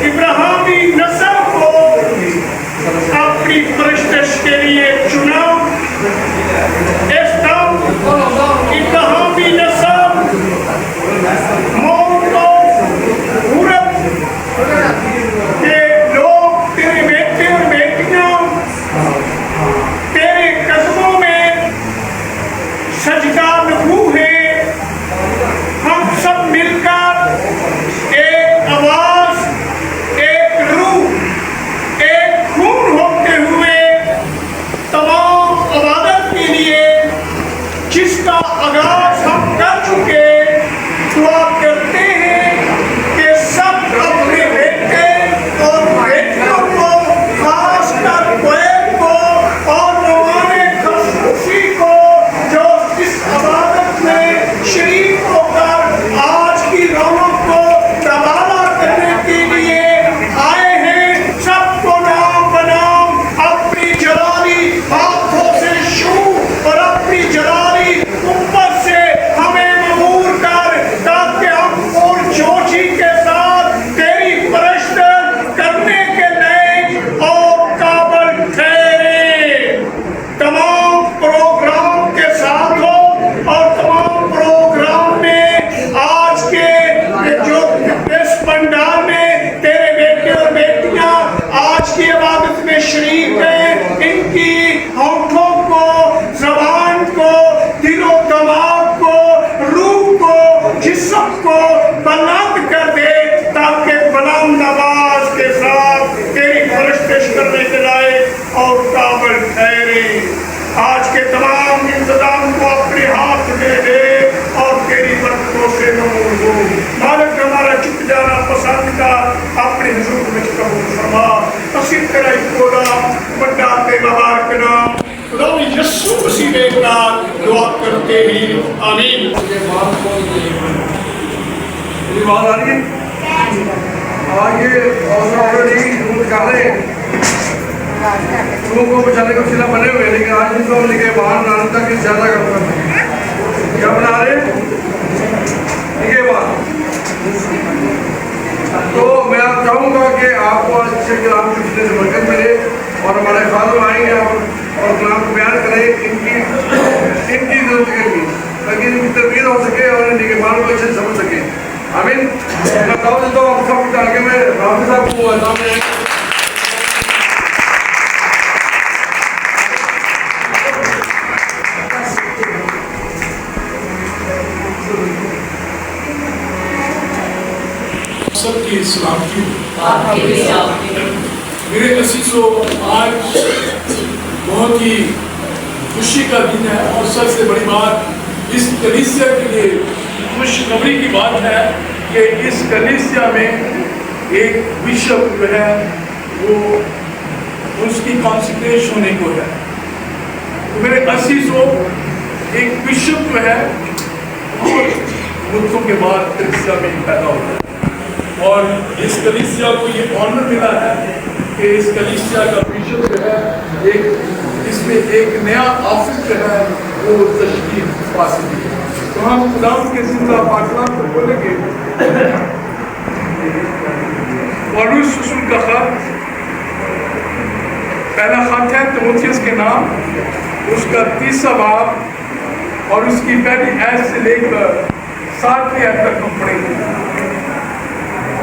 ابراہیمی نسل کو اپنی پرستش کے لیے چنا. اس دم ابراہیمی نسل موت و غربت کے لوگ تیرے بیٹے اور بیٹیاں تیرے قدموں میں سجدہ نگو ہیں. ہم سب مل کر ایک آواز، ایک روح، ایک خون ہوتے ہوئے تمام عبادت کے لیے جس کا آغاز ہم کر چکے دعا کرتے ہیں کہ سب اپنے بیٹے اور بیٹیوں کو، خاص کر کویت کو اور نوانے خصوصی کو جو اس عبادت میں شریک ہو کر آج کی رونق کو تبادلہ کرنے کے لیے آئے ہیں، سب کو نام بنام اپنی جلالی ہاتھوں سے چھو اور اپنی جلالی اوپر سے ہمیں مبور کر تاکہ ہم پور جوشی کے ساتھ تیری پرستش کرنے کے لائق اور قابل ٹھہرے. تمام پروگرام کے ساتھ ہو اور تمام پروگرام میں آج کے جو اس پنڈال میں تیرے بیٹے اور بیٹیاں آج کی عبادت میں شریک ہیں، ان کی ہونٹوں کو، زبان کو، دل و دماغ کو، روح کو، جسم کو بلند کر دے تاکہ بلند آواز کے ساتھ تیری پرستش کرنے کے لائق اور قابل ٹھہرے. آج کے تمام انتظام کو اپنے ہاتھ میں دے اور تیری برکتوں سے نور ہو. مالک ہمارا چپ جانا پسند کا اپنے حضور میں قبول فرما. اسی طرح کولا بڑا تے مبارک نام خدا یسوع مسیح کے نام دعا کرتے ہیں، آمین. میری بات آ رہی ہے؟ آگے اور نکالے لوگوں کو بچانے کا وسیلہ بنے ہوئے، لیکن آج بھی تو لکھے باہر بنانے تک زیادہ کم کرتے ہیں. کیا بنا رہے لکھے باہر. تو میں آپ چاہوں گا کہ آپ کو اچھے کلام کی وسیلے سے برکت ملے اور ہمارے خادم آئیں گے اور کلام کو بیان کریں ان کی ضرورت کے لیے تاکہ ان کی تربیت ہو سکے اور ان کے بارے کو اچھے سے سمجھ سکیں. آمین. میں دعوت دیتا ہوں آپ سب کے میں رافی صاحب کو سامنے سب کی سلامتی. میرے عزیزو، آج بہت ہی خوشی کا دن ہے اور سب سے بڑی بات اس کلیسیا کے لیے خوشخبری کی بات ہے کہ اس کلیسیا میں ایک بشپ جو ہے وہ اس کی کانسیکریشن ہونے کو ہے. میرے عزیزو، ایک بشپ جو ہے بہت مدتوں کے بعد کلیسیا میں پیدا ہوتا ہے اور اس کلیسیا کو یہ آنر ملا ہے کہ اس کلیسیا کا بشپ جو ہے اس میں ایک نیا آفس جو ہے وہ تشکیل پا سکتی ہے. تو ہم خدا کے زندہ پاکلام کو بولیں گے. پولس رسول کا خط، پہلا خط ہے تیموتھیوس کے نام، اس کا 30واں باب اور اس کی پہلی آیت سے لے کر 7ویں آیت تک ہم پڑھیں گے.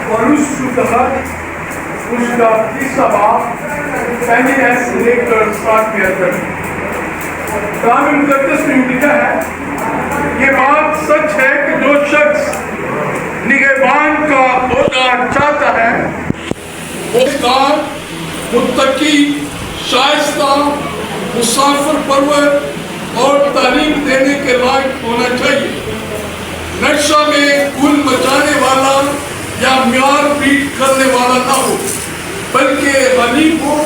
پولس رسول کا خط، اس کا 30واں باب پہلی آیت سے لے کر 7ویں آیت تک. کلام مقدس میں لکھا ہے، یہ بات سچ ہے کہ جو شخص نگہبان کا عہدہ چاہتا ہے وہ کار، متقی، شائستہ، مسافر پرور اور تعلیم دینے کے لائق ہونا چاہیے. نشہ میں گل مچانے والا یا معیار پیٹ کرنے والا نہ ہو، بلکہ حنیف ہو،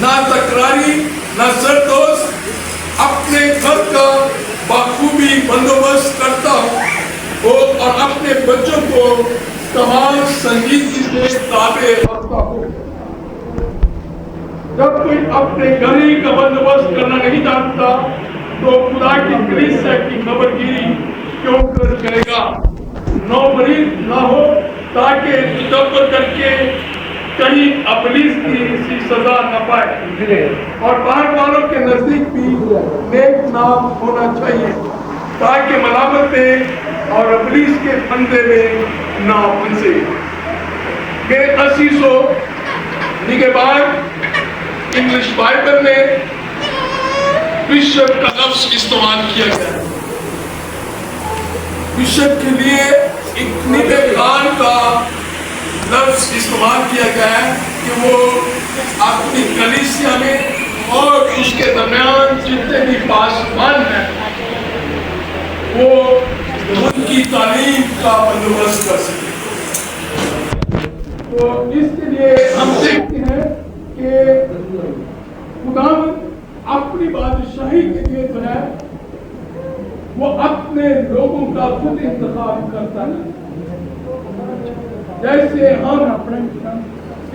نہ تکراری، نہ سردوز، اپنے گھر کا بخوبی بندوبست کرتا ہو اور اپنے بچوں کو تمام سنجیدگی سے تابع رکھتا ہو. جب کوئی اپنے گھر ہی کا بندوبست کرنا نہیں جانتا تو خدا کی کلیسیا کی خبر گیری کیوں کرے گا؟ नौबरीद ना हो, ताकि तदब्बर करके कहीं अबलीस की सी सजा न पाए और बाहर वालों के नजदीक भी नेक नाम होना चाहिए, ताकि मलामत में और अबलीस के फंदे में ना फंसे। मेरे असीसों, निगहबान इंग्लिश बाइबल में बिशप का लफ्ज इस्तेमाल किया गया है। बिशप के लिए एक निगहबान का लफ्ज इस्तेमाल किया गया है कि वो अपनी कलीसिया में और उसके दरमियान जितने भी पासवान हैं वो उनकी तालीम का बंदोबस्त कर सके। तो इसके लिए हम देखते हैं कि खुदावंद अपनी बादशाही के लिए जो है वो अपने लोगों का खुद इंतखाब करता है। जैसे हम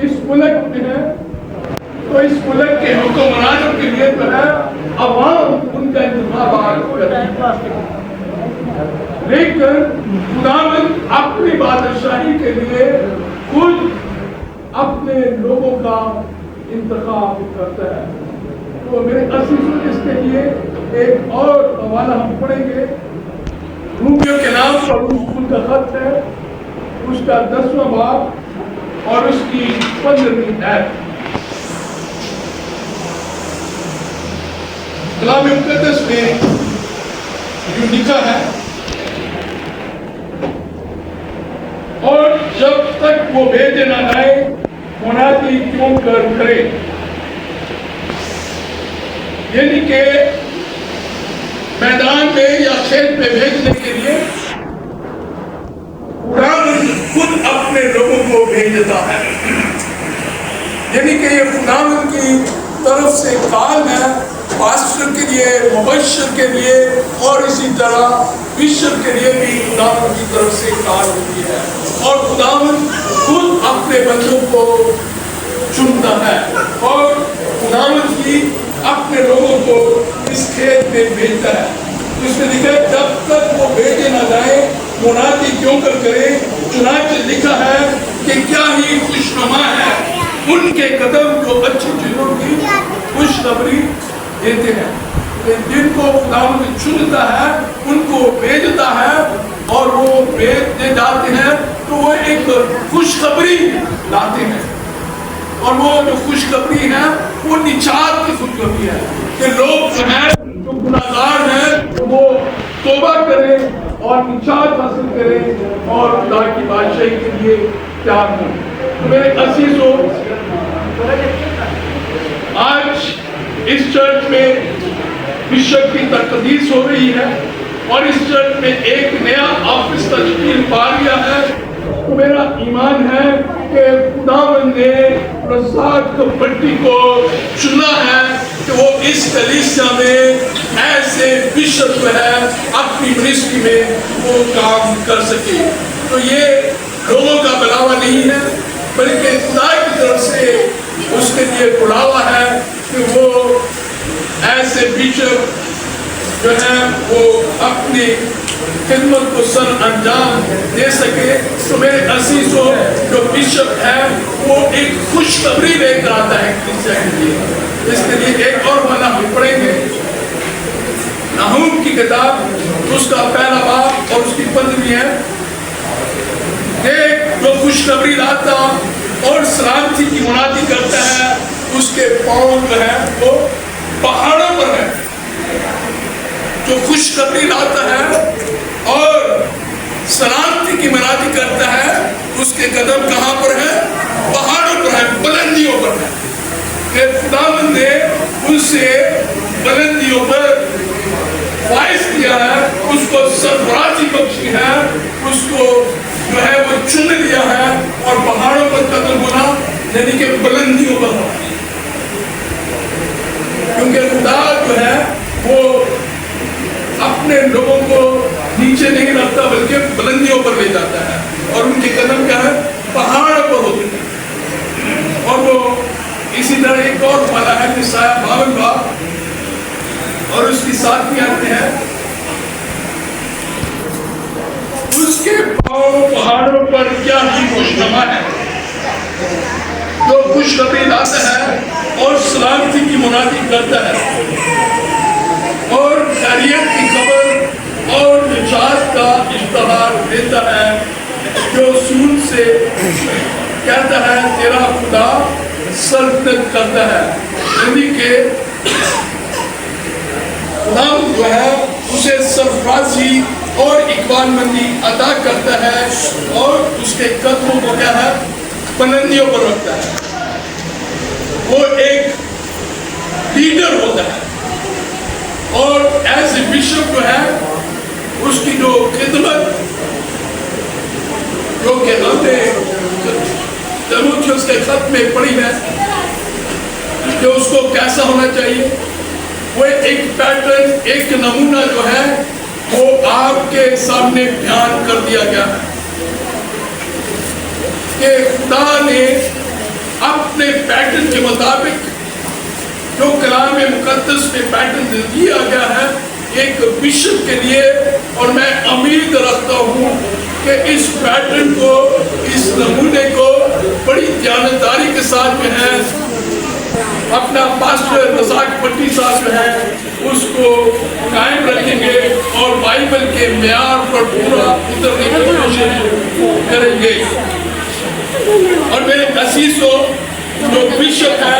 इस मुल्क में हैं तो इस मुल्क के हुक्मरानों के लिए जो है अवाम उनका इंतखाब करती है, लेकिन खुदावंद अपनी बादशाही के लिए खुद अपने लोगों का इंतखाब करता है। तो मेरे असीसों, इसके लिए एक और हवाला हम पढ़ेंगे। रूमियों के नाम पर उनका खत है, उसका 10वां बाब और उसकी 15वीं आयत। कलाम मुक़द्दस में जो लिखा है, और जब तक वो भेजे न आए मुनादी क्यों कर करे, यानी कि मैदान में या खेत में भेजने के लिए खुदावंद खुद अपने लोगों को भेजता है। यानी कि ये खुदावंद की तरफ से काल है पास्टर के लिए, मुबश्शिर के लिए और इसी तरह बिशप के लिए भी खुदावंद की तरफ से काल होती है। और खुदावंद खुद अपने बंदों को चुनता है और खुदावंद की अपने लोगों को इस खेत में भेजता है। तो इसमें लिखा है, जब तक वो भेजे ना जाए मुनादी क्यों कर करे। चुनांचे लिखा है कि क्या ही खुशनुमा है उनके कदम जो अच्छी चीजों की खुशखबरी देते हैं। जिनको खुदावंद चुनता है उनको भेजता है और वो भेजते जाते हैं तो वो एक खुशखबरी लाते हैं। और वो जो खुशखबरी है वो निजात की खुशखबरी है कि लोग जो है जो गुनाहगार हैं तो वो तौबा करें और निजात हासिल करें और खुदा की बादशाही के लिए तैयार हों। तो मेरे अजीजों, आज इस चर्च में बिशप की तकदीस हो रही है और इस चर्च में एक नया ऑफिस तश्कील पा लिया है। तो मेरा ईमान है कि खुदावंद ने प्रसाद कपटी को चुना है कि वो इस कलीसिया में ऐसे बिशप है अपनी मिनिस्ट्री में वो काम कर सके। तो ये लोगों का बुलावा नहीं है बल्कि खुदा की तरफ से उसके लिए बुलावा है कि वो ऐसे बिशप जो है वो अपनी खिदमत को सर अंजाम दे सके। तो मेरे अजीजों, जो बिशप है वो एक खुशखबरी लेकर आता है कलीसिया के लिए। इसके लिए एक और वाला हम पढ़ेंगे, नाहूम की किताब उसका पहला बाब और उसकी 15वीं है। देख, जो खुशखबरी लाता और सलामती की मुनादी करता है उसके पाँव जो है वो पहाड़ों पर है। जो खुशखबरी लाता है और सलामती की मुनादी करता है उसके कदम कहाँ पर है? पहाड़ों पर है, बुलंदियों पर है। कि खुदावंद ने उसे बुलंदियों पर फाइज किया है, उसको सरफराजी बख्शी है, उसको जो है वो चुन लिया है और पहाड़ों पर कदम होना यानी कि बुलंदियों पर होना। क्योंकि खुदा जो है वो अपने लोगों को नीचे नहीं रखता बल्कि बुलंदियों पर ले जाता है और उनके कदम क्या है? पहाड़ पर होते हैं। और वो इसी तरह एक और वाला है यशायाह 52 बाब और उसकी 7वीं आयत है, उसके पाँव خوشنما ہے جو خوشخبری لاتا ہے اور سلامتی کی منادی کرتا ہے اور خیریت کی خبر اور نجات کا اشتہار دیتا ہے، جو سود سے کہتا ہے تیرا خدا سلطنت کرتا ہے، یعنی کہ خدا جو ہے اسے سرفرازی اور اقبال مندی عطا کرتا ہے اور اس کے قدموں کو کیا ہے بلندیوں پر رکھتا ہے۔ وہ ایک لیڈر ہوتا ہے اور ایز اے بشپ جو ہے اس کی جو خدمت جو کہ ہم نے تیموتھیوس کے خط میں پڑھی ہے کہ اس کو کیسا ہونا چاہیے، وہ ایک پیٹرن ایک نمونہ جو ہے وہ آپ کے سامنے بیان کر دیا گیا ہے کہ خدا نے اپنے پیٹرن کے مطابق جو کلام مقدس میں پیٹرن دیا گیا ہے ایک بشپ کے لیے، اور میں امید رکھتا ہوں کہ اس پیٹرن کو اس نمونے کو بڑی دیانتداری کے ساتھ جو ہے اپنا پاسٹر رزاق پٹی صاحب جو ہے اس کو قائم رکھیں گے اور بائبل کے معیار پر پورا اترنے کی کوشش کریں گے۔ اور میرے عزیزو، جو بشپ ہے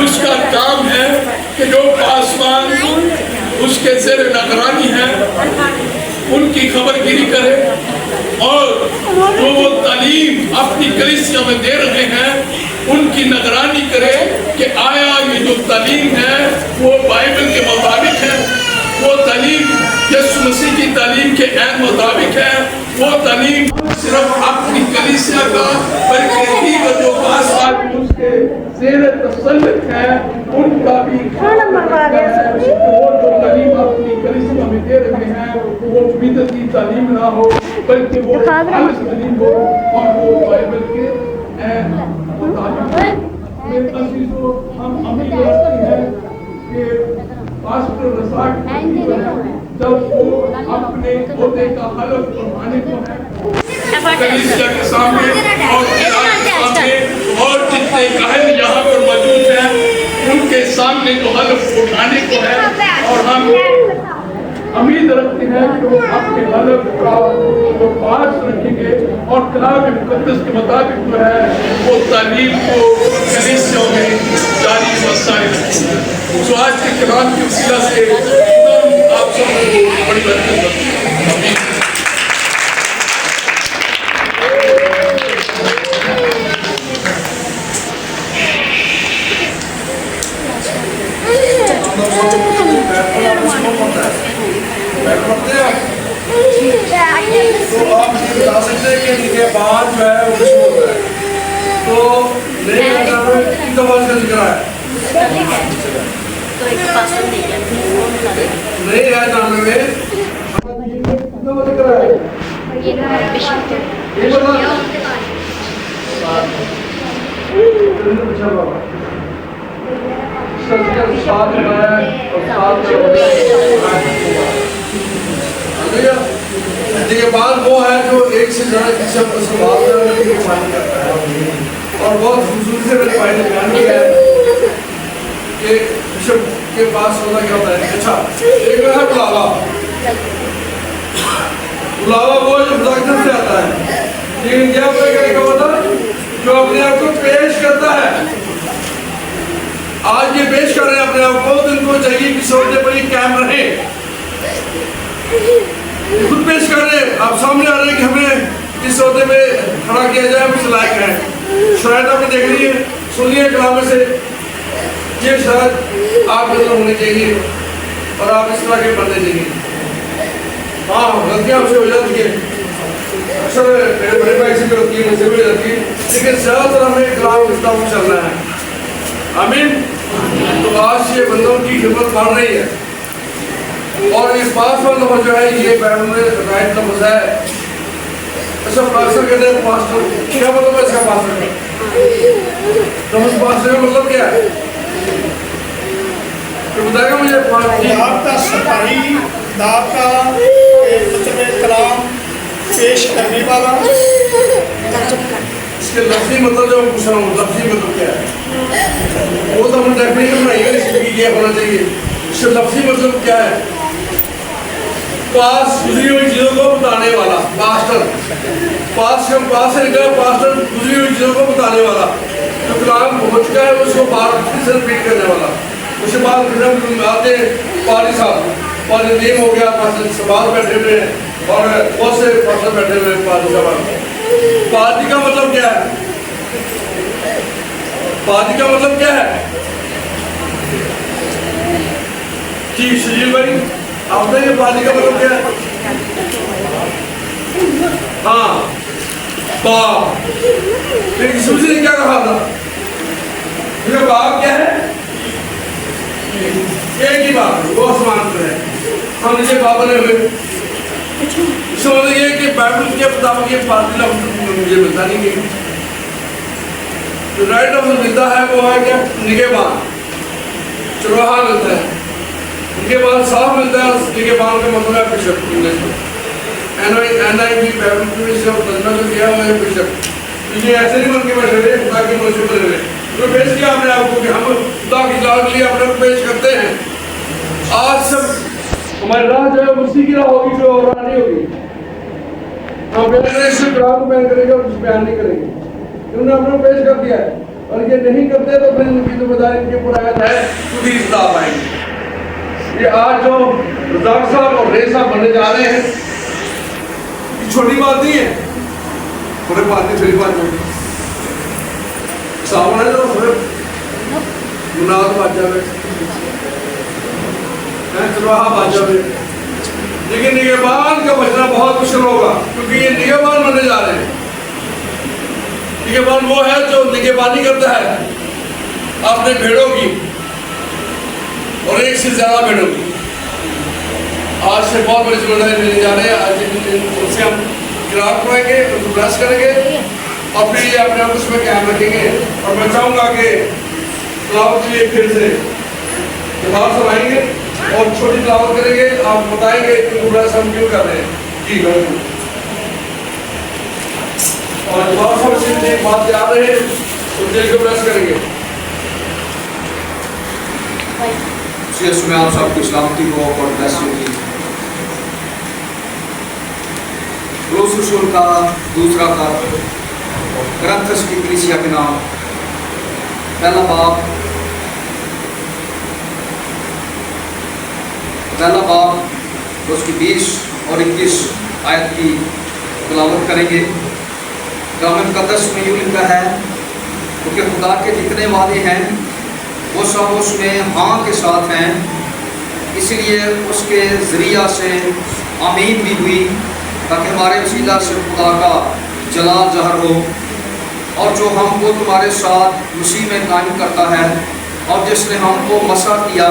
اس کا کام ہے کہ جو پاسبان اس کے زیر نگرانی ہے ان کی خبر گیری کرے اور جو وہ تعلیم اپنی کلیسیا میں دے رہے ہیں ان کی نگرانی کرے کہ آیا یہ جو تعلیم ہے وہ بائبل کے مطابق ہے، وہ تعلیم یسوع مسیح کی تعلیم کے عین مطابق ہے، وہ تعلیم صرف اپنی کلیسیا کا بلکہ دیگر جو پاس اس کے زیر تسلط ہے ان کا بھی وہ جو تعلیم اپنی کلیسیا میں دے رہے ہیں وہ بدعتی تعلیم نہ ہو بلکہ وہ خالص تعلیم ہو اور وہ بائبل کے عین مطابق ہے۔ میرے عزیزو، ہم امید رکھتے ہیں کہ پاسٹر رزاق جب وہ اپنے عہدے کا حلف اٹھانے کو ہے کلیسیا کے سامنے اور خدا کے سامنے اور جتنے کاہن یہاں پر موجود ہیں ان کے سامنے جو حلف اٹھانے کو ہے، اور ہم امید رکھتے ہیں کہ وہ اپنے حلف کا جو پاس رکھیں گے اور کلام مقدس کے مطابق جو ہے وہ تعلیم کو کلیسیوں میں جاری وسائل رکھیں گے۔ تو آج کے کلام کے وسیلہ سے آپ سب کو بڑی برکت کرتے ہیں۔ تو آپ یہ بتا سکتے ہیں کہ ان کے بعد جو ہے وہ کچھ ہوتا ہے تو نئے اعداد میں کتنی دفعہ کا ذکر ہے؟ نئے اعداد میں کتنا دفعہ ذکر ہے؟ یہ بتا اچھا بابا اس کا ذکر 7 ہے اور 7 دیکھیے بعد وہ ہے جو ایک سے زیادہ قسم کا سوال کرنے کی معنی کرتا ہے اور بہت خصوصی سے میرے بھائی نے بیان کیا ہے کہ بشپ کے پاس ہونا کیا ہوتا ہے۔ اچھا ایک ہے بلاوا وہ جو خدا کی طرف سے آتا ہے، لیکن کیا ہوتا ہے کہ ہوتا ہے جو اپنے آپ کو پیش کرتا ہے۔ آج یہ پیش کر رہے ہیں اپنے آپ کو، تو ان کو چاہیے کہ سوچنے پر یہ قائم رہے، خود پیش کر رہے ہیں، آپ سامنے آ رہے ہیں کہ ہمیں اس عہدے میں کھڑا کیا جائے، ہم اس لائق ہیں۔ شرائط آپ نے دیکھ لی ہے، سنیے کلام سے یہ شرائط آپ کے اندر ہونے چاہیے اور آپ اس طرح کے بننے چاہیے۔ ہاں غلطیاں ہم سے ہو جاتی ہیں، اکثر میرے بڑے بھائی سے بھی ہوتی ہے، مجھ سے بھی ہو جاتی ہے، لیکن زیادہ تر ہمیں کلام اس طرح چلنا ہے۔ آمین۔ تو آج یہ بندوں کی خدمت بڑھ رہی ہے اور اس پاس والا لفظ جو ہے یہ بیان میں رائٹ لفظ ہے۔ اچھا پاسٹر کہتے ہیں پاسٹر، کیا مطلب ہے اس کا پاسٹر کا؟ لفظ پاسٹر کا مطلب کیا ہے؟ تو بتائے گا مجھے؟ آپ کا سپاہی، آپ کا کلام پیش کرنے والا، इसके लफ्जी मतलब जो मैं पूछ रहा हूँ, लफ्जी मतलब क्या है? वो तो हमने डेफिनेशन बनाई है इसकी, ये होना चाहिए। इसका लफ्जी मतलब क्या है? पास गुजरी हुई चीजों को बताने वाला, पास्टर। पास से निकला पास्टर, गुजरी हुई चीजों को बताने वाला। जो कलाम हो चुका है उसको बार फिर से रिपीट करने वाला। उसके बाद फिर हम आते हैं पारी साहब, पारी नेम हो गया, पास्टर सवाल बैठे हुए हैं और बहुत से पास्टर बैठे हुए हैं पारी साहब। पार्टी का मतलब क्या है? पार्टी का मतलब क्या है? जी सुजील भाई आप बताइए पार्टी का मतलब क्या है? हाँ बाप। फिर यीशु मसीह ने क्या कहा था? ये बाप क्या है? एक ही बाप है, वो आसमान पर है, हम नीचे बाप बने हुए। इसका मतलब ये कि बाइबल के मुताबिक ये पार्टी लफ्ज मुझे मिलता नहीं है। जो राइट लफ्ज मिलता है वो है क्या? निगहबान, चरवाहा मिलता है। निगहबान साफ मिलता है, निगहबान का मतलब है बिशप। इंग्लिश में NIV बाइबल में सब तर्जुमा जो किया हुआ है बिशप। ये ऐसे नहीं बन के बैठे हुए खुदा के मनुष्य बने हुए। तो पेश किया हमने आपको कि हम खुदा की जलाल के लिए अपने को पेश करते हैं। आज सब हमारी राह जो है उसी की राह होगी जो और नहीं होगी। हम राह को बयान करेंगे और कुछ बयान नहीं करेंगे। उन्होंने अपने को पेश कर दिया है और ये नहीं करते तो फिर उनकी जिम्मेदारी इनके ऊपर आयत है, खुद ही सजा पाएंगे। ये आज जो रज़ाक साहब और रे साहब बनने जा रहे हैं, ये छोटी बात नहीं है। थोड़े बात नहीं, थोड़ी बात नहीं। सावन है तो थोड़े मुनाद बाजा में, चरवाहा बाजा में, लेकिन निगहबान का बचना बहुत मुश्किल होगा क्योंकि ये निगहबान बनने जा रहे हैं। निगहबान वो है जो निगहबानी करता है अपने भेड़ों की और एक से ज्यादा भेड़ों की। आज से बहुत बड़ी जिम्मेदारी लेने जा रहे हैं। आज उनसे हम किरात पढ़ेंगे, उनको ब्लेस करेंगे और फिर ये अपने आप उसमें कायम रखेंगे। और मैं चाहूँगा कि तिलावत के लिए फिर से बाहर सब आएंगे और छोटी तिलावत करेंगे। आप बताएंगे इनको ब्लेस हम क्यों कर रहे हैं। जी बिल्कुल। और जवाब सब से एक बात याद रहे तो दिल को ब्लेस करेंगे। यीशु में आप सबको सलामती हो और ब्लेस होगी। रोज़ रसूल का दूसरा खत करंथस की कलीसिया के नाम, पहला बाब उसकी 20 और 21 आयत की तिलावत करेंगे। कलाम मुक़द्दस में यूं लिखा है, क्योंकि खुदा के जितने वादे हैं वो सब उसमें हाँ के साथ हैं, इसलिए उसके ज़रिया से आमीन भी हुई ताकि हमारे वसीला से खुदा का जलाल ज़ाहिर हो। और जो हमको तुम्हारे साथ मसीह में कायम करता है और जिसने हमको मसा किया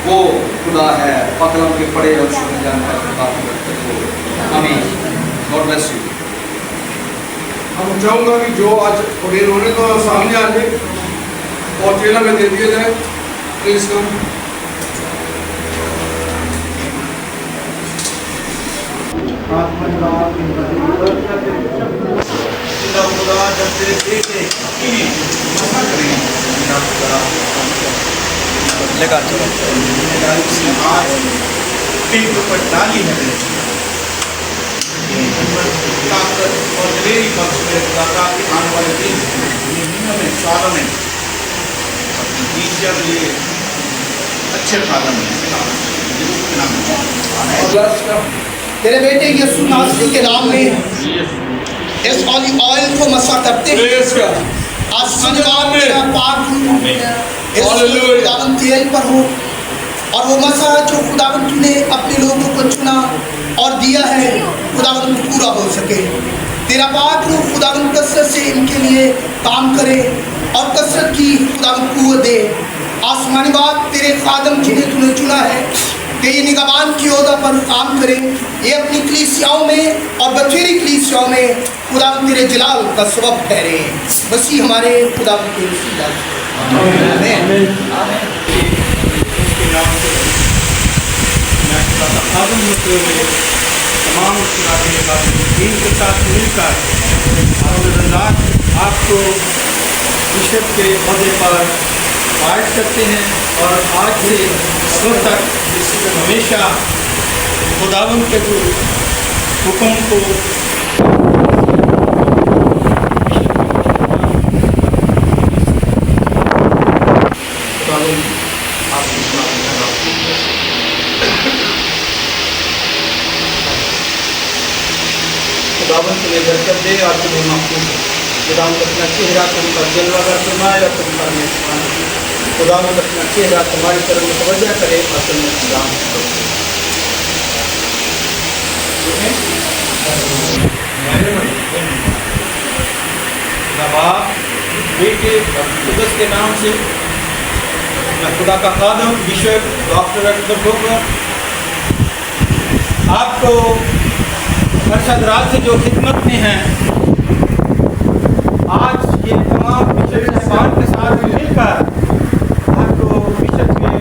वो खुदा है। कलम के पढ़े और सुने जाने का आमीन। God bless you. हम चाहूँगा कि जो आज ऑर्डेन होने तो सामने आ जाए और ट्रेलर में दे दिया जाए प्लीज कम। लगा चलो डाली है ताकत और दिलेरी पक्ष में दाता के आने वाले दिन महीनों में सालों में के लिए अच्छे फायदा तेरे बेटे यीशु नासरी के नाम में इस ऑलिव ऑयल को मसा करते हैं। आसमानी बाप तेरा पाक खुदावंद तेल पर हो और वो मसा जो खुदावंद तूने अपने लोगों को चुना और दिया है खुदावंद पूरा हो सके। तेरा पाक रूह खुदावंद कसरत से इनके लिए काम करे और कसरत की खुदावंद कुव्वत दे। आसमानी बाप तेरे खादम जिन्हें तूने चुना है कि ये निगहबान की ओहदा पर काम करें, ये अपनी कलीसियाओं में और बथेरी कलीसियाओं में खुदा तेरे जलाल का सबब ठहरे। मसीह हमारे खुदा के वसीला खादम होते हुए तमाम के साथ मिलकर और रज़ाक आपको बिशप के पदे पर पाठ करते हैं और आज से अब तक हमेशा खुदावंद के हुक्म को खुदावंद तुम्हें बरकत दे और तुम्हें महफूज है। खुदावंद अपना चेहरा तुम पर जलवागर फरमाए और तुम पर मेहरबान हो। खुदावंद अपना चेहरा तुम्हारी तरफ मुतवज्जा करे और तुम्हें सलाम करो। बाप बेटे और खुदस के नाम से मैं खुदा का खादम बिशप डॉक्टर अकबर होकर आपको अरशद राज से जो खिदमत में हैं, आज ये तमाम बिशप साहबान के साथ मिलकर आपको बिशप के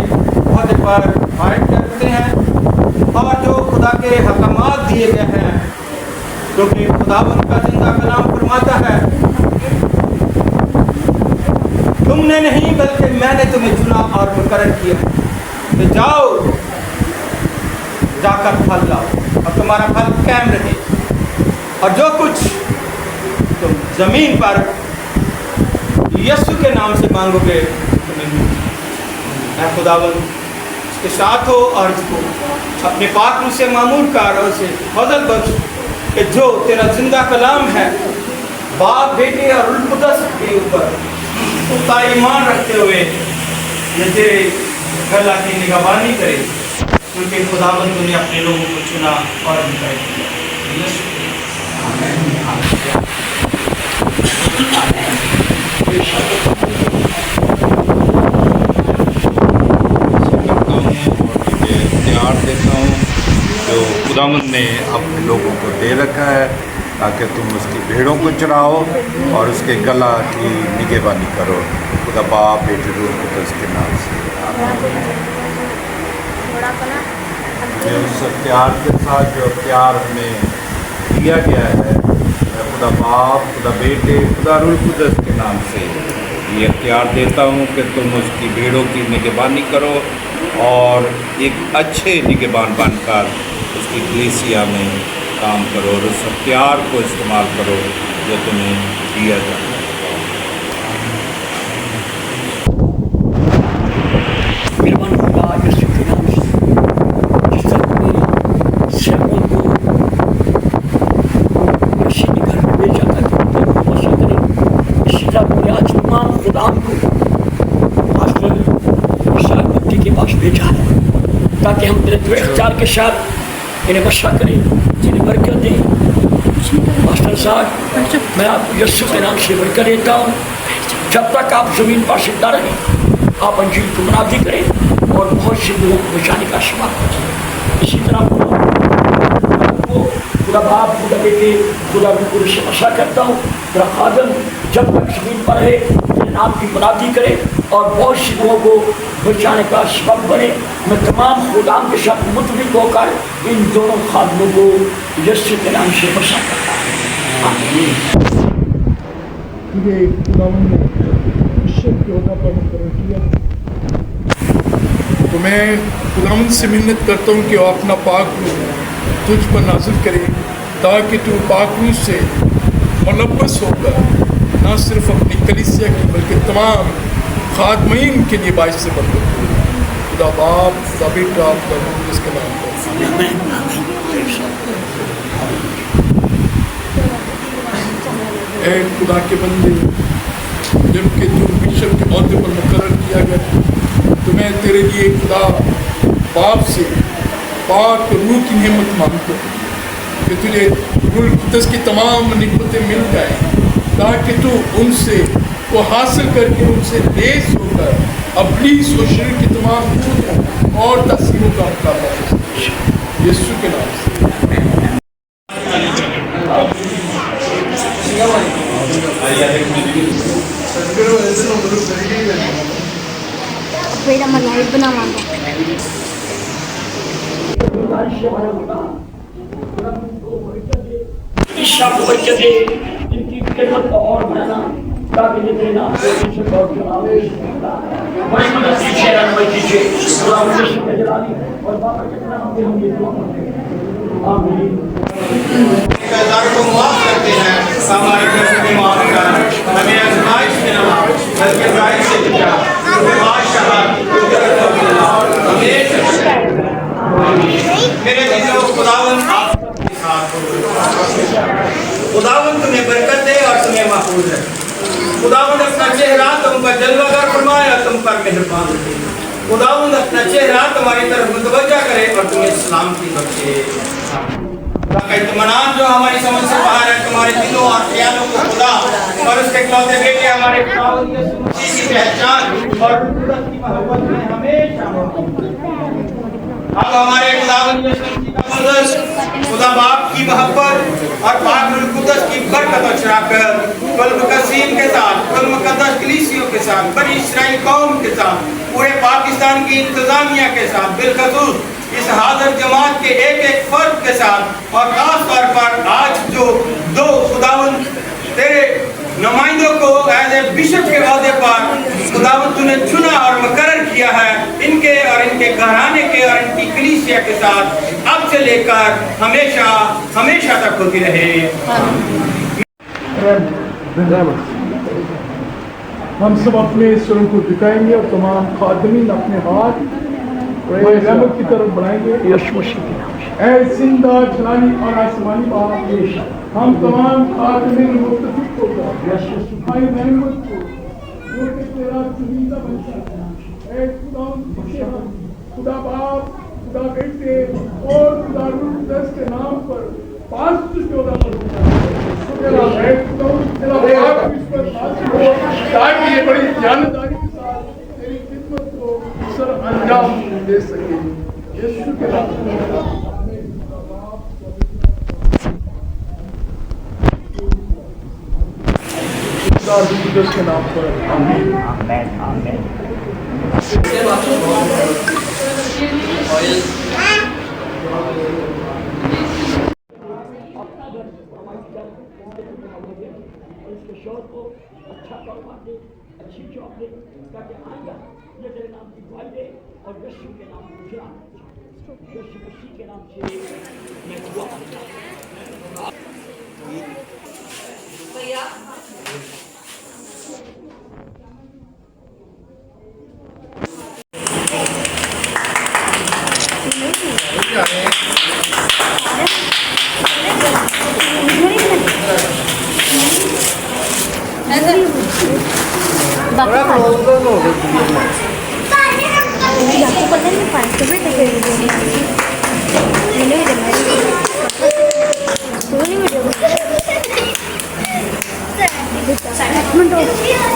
ओहदे पर फाइट करते हैं और जो खुदा के हकामात दिए गए हैं, क्योंकि खुदावंद का जिंदा कलाम फरमाता है, तुमने नहीं बल्कि मैंने तुम्हें चुना और मुकर्रर किया कि जाओ जाकर फल लाओ और तुम्हारा फल कायम रहे और जो कुछ तुम जमीन पर यीशु के नाम से मांगोगे तुम्हें मिलेगा। खुदावंद इसके साथ हो और इसको अपने पाक रूह से मामूर कर और उसे फजल बख्श कि जो तेरा जिंदा कलाम है बाप बेटे और रूह कुद्दस के ऊपर उसका ईमान रखते हुए ये तेरे गला की निगहबानी करे, क्योंकि खुदावंद ने अपने लोगों को चुना और निकाय इख्तियार देता हूँ जो खुदावंद ने अपने लोगों को दे रखा है, ताकि तुम उसकी भेड़ों को चराओ और उसके गला की निगहबानी करो। खुदा बाप बेटे रूह कुद्दस के नाम से हमें उस अख्तियार के साथ जो अख्तियार हमें दिया गया है, मैं खुदा बाप खुदा बेटे खुदा रूह कुद्दस के नाम से ये अख्तियार देता हूँ कि तुम उसकी भेड़ों की निगहबानी करो और एक अच्छे निगहबान बनकर उसकी कलीसिया में काम करो और उस अख्तियार को इस्तेमाल करो जो तुम्हें दिया जाता है। मेहरबान खुदा यीशु के नाम से जिस तरह तुमने शैतान को मसीह के घर में भेजा था कि तुम मसीह करें, इसी तरह तुमने आज तमाम खुदाम को पास्टर ईसा मसीह के पास भेजा है ताकि हम तेरे इख्तियार के साथ इन्हें मशा करें, जिन्हें बरकत दें। मास्टर साहब, मैं आपको यीशु के नाम से बरकत देता हूँ। जब तक आप ज़मीन पर जिंदा रहें, आप अंजील को मुनादी करें और बहुत से लोगों को बचाने का सबब करें। इसी तरह खुदा बाप खुदा बेटे खुदा बिल्कुल से मशा करता हूँ, खुदा खादम जब तक ज़मीन पर रहे अपने नाम की मुनादी करे और बहुत से लोगों को बचाने का सबब बने। मैं तमाम खुदाम के साथ मुतफिक होकर इन दोनों खादमों को यीशु के नाम से बचा करता हूँ। आमीन। ये खुदावंद ने बिशप के ओहदा पर मुकर्रर किया, तो मैं खुदावंद से मिन्नत करता हूँ कि वो अपना पाक रूह तुझ पर नाज़िल करे, ताकि तू पाक रूह से मुलव्वस होकर न सिर्फ अपनी कलीसिया की बल्कि तमाम खादमीन के लिए बाइस से बरकत हो। खुदा बाप खुदा बेटा खुदा रूह इसके नाम पर ऐ खुदा के बंदे, जबकि तू बिशप के ओहदे पर मुकर्रर किया गया, तो मैं तेरे लिए खुदा बाप से पाक रूह की नेमत मांगता हूँ कि तुझे रूह कुद्दस की तमाम निकमतें मिल जाए, ताकि तू उनसे को हासिल करके उनसे लेस होकर अब्लीस और शरीर की तमाम खूबियों और तस्वीरों का मुकाबला कर सके। यीशु के नाम से Wait, I'm live बनाऊंगा। ईशा को बरकत दे, इनकी खिदमत को और बढ़ाना ताकि तेरे नाम से यीशु को चलावे बड़ी मदद कीजिए रहमत कीजिए खुदा यीशु के जलाली और बाबा के नाम में हम ये दुआ करते हैं आमीन। बेकार को माफ करते हैं हमारे कर्म को माफ कर हमें आजमाइश में न ला बल्कि बुराई से बचा बादशाह मेरे दिलों खुदावंद आपके साथ हो खुदावंद तुम्हें बरकत दे और तुम्हें महफूज रखे खुदावंद अपना चेहरा तुम पर जलवागर फरमाए और तुम पर मेहरबान रखे खुदावंद अपना चेहरा तुम्हारी तरफ मुतवज्जा करे और तुम्हें सलामती बख्शे। इत्मीनान जो हमारी समझ से बाहर है तुम्हारे दिलों और ख्यालों को खुदा और उसके इकलौते बेटे हमारे खुदावंद यीशु मसीह की पहचान और कुदरत की मोहब्बत में हमेशा अब हमारे खुदावंद यीशु मसीह का कुदस खुदा बाप की मोहब्बत और पाक रूह कुदस की बरकत और शराकत कुल मुकद्दसीन के साथ कुल मुकद्दस कलीसियों के साथ बनी इस्राएल कौम के साथ पूरे पाकिस्तान की इंतजामिया के साथ बिलखसूस इस हाजिर जमात के एक एक फर्द के साथ और खास तौर पर आज जो दो खुदावंद तेरे नुमाइंदों को एज ए बिशप के ओहदे पर खुदावंद तूने चुना और मुकर्रर किया है इनके और इनके घराने के और इनकी कलीसिया के साथ अब से लेकर हमेशा हमेशा तक होती रहे। हम सब अपने स्वरों को झुकाएंगे और तमाम खादमीन अपने हाथ रहमत की तरफ बढ़ाएंगे। ऐ जिंदा जलाली और आसमानी बाप हम तमाम खादमीन मुस्तफीद को भाई रहमत को जो कि तेरा चुनिंदा बच्चा ऐ खुदा बाप खुदा बेटे और खुदा रूह कुदस के नाम पर 514 ताकि ये बड़ी जानदारी के साथ तेरी खिदमत को सर अंजाम दे सके यीशु के नाम में के नाम पर आमीन आमीन आमीन। इसके शौक को अच्छा कौमा दे अच्छी जॉब दे ताकि आया ये तेरे नाम की दुआई दे और यीशु के नाम को चला यीशु मसीह के नाम से मैं दुआ करता हूं। भैया Saya